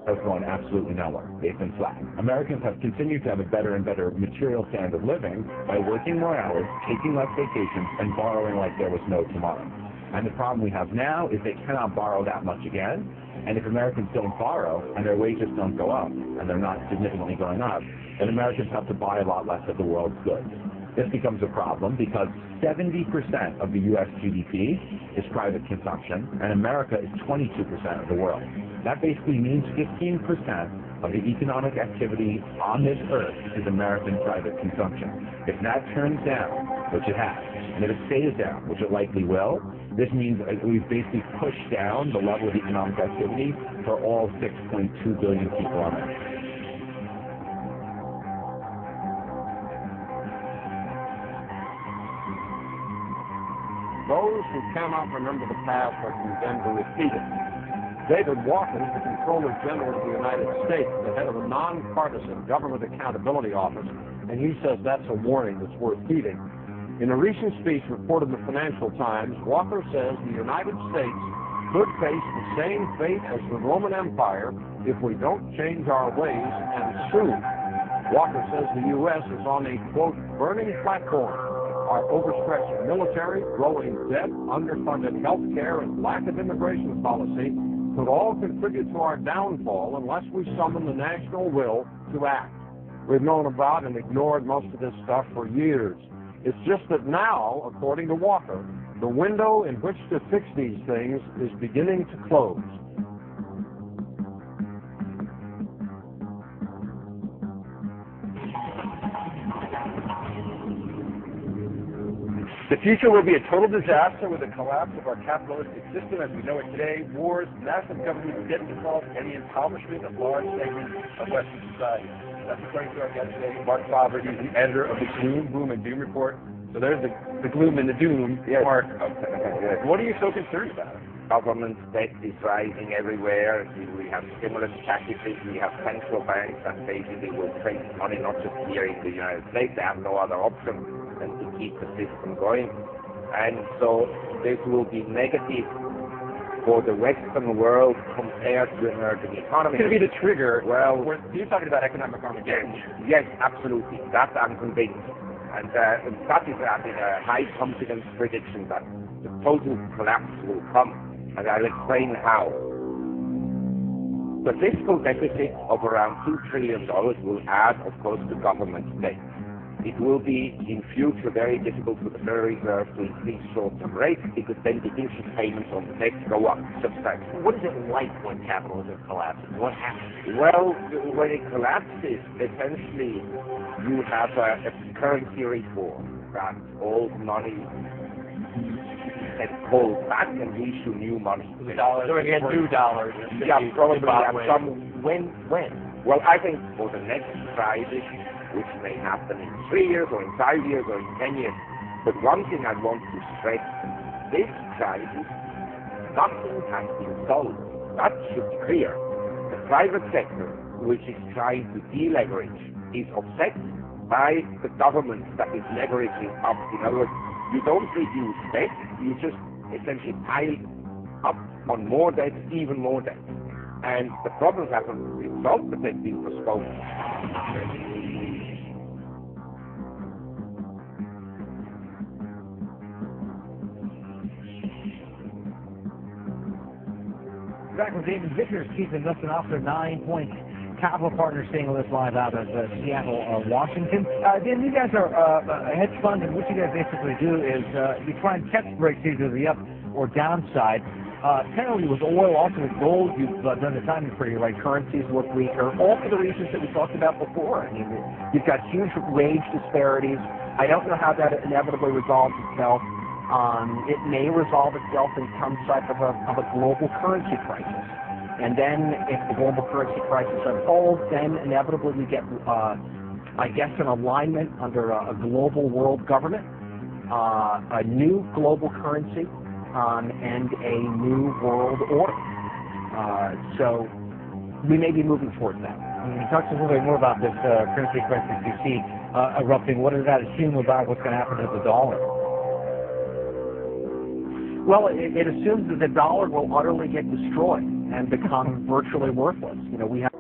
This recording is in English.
has gone absolutely nowhere. They've been flat. Americans have continued to have a better and better material standard of living by working more hours, taking less vacations, and borrowing like there was no tomorrow. And the problem we have now is they cannot borrow that much again. And if Americans don't borrow and their wages don't go up, and they're not significantly going up, then Americans have to buy a lot less of the world's goods. This becomes a problem because 70% of the U.S. GDP is private consumption, and America is 22% of the world. That basically means 15% of the economic activity on this earth is American private consumption. If that turns down, which it has, and if it stays down, which it likely will, this means that we've basically pushed down the level of economic activity for all 6.2 billion people on Earth. Those who cannot remember the past are condemned to repeat it. David Walker is the Comptroller General of the United States, the head of a nonpartisan Government Accountability Office, and he says that's a warning that's worth heeding. In a recent speech reported in the Financial Times, Walker says the United States could face the same fate as the Roman Empire if we don't change our ways, and soon. Walker says the U.S. is on a, quote, burning platform. Our overstretched military, growing debt, underfunded health care, and lack of immigration policy could all contribute to our downfall unless we summon the national will to act. We've known about and ignored most of this stuff for years. It's just that now, according to Walker, the window in which to fix these things is beginning to close. The future will be a total disaster with the collapse of our capitalistic system as we know it today, wars, massive government debt default, and the impoverishment of large segments of Western society. That's according to our guest today, Mark Faber. He's the editor of the Gloom, Boom, and Doom Report. So there's the gloom and the doom. Yes. Mark, what are you so concerned about? Government debt is rising everywhere. We have stimulus packages. We have central banks that basically will print money not just here in the United States. They have no other option than to keep the system going. And so this will be negative for the Western world compared to emerging economies. It's going to be the trigger. Well, you're talking about economic Armageddon. Yes, absolutely. That I'm convinced. And that is a high confidence prediction that the total collapse will come. And I'll explain how. The fiscal deficit of around $2 trillion will add, of course, to government debt. It will be, in future, very difficult for the Federal Reserve to increase short-term rates because then the interest payments on the debt go up substantially. What is it like when capitalism collapses? What happens? Well, when it collapses, essentially, you have a currency reform that all money is called back and we issue new money. Dollars. So we get new dollars. Yeah, probably have some. When? Well, I think for the next crisis, which may happen in 3 years or in 5 years or in 10 years. But one thing I want to stress, this crisis, nothing has been solved. That should be clear. The private sector, which is trying to deleverage, is upset by the government that is leveraging up. In other words, you don't reduce debt, you just essentially pile up on more debt, even more debt. And the problems haven't resolved, but they've been postponed. Back with David Vickers, Chief Investment Officer, 9 Point Capital Partners, staying with us live out of Seattle, Washington. Dan, you guys are a hedge fund, and what you guys basically do is you try and catch breaks either the up or downside. Apparently with oil, also with gold, you've done the timing pretty right. Currencies look weaker, all for the reasons that we talked about before. I mean, you've got huge wage disparities. I don't know how that inevitably resolves itself. It may resolve itself in some type of a global currency crisis. And then if the global currency crisis unfolds, then inevitably we get, I guess, an alignment under a global world government, a new global currency, and a new world order. So we may be moving towards that. Talk to us a little bit more about this currency crisis you see erupting. What does that assume about what's going to happen to the dollar? Well, it assumes that the dollar will utterly get destroyed. and become virtually worthless. You know, we have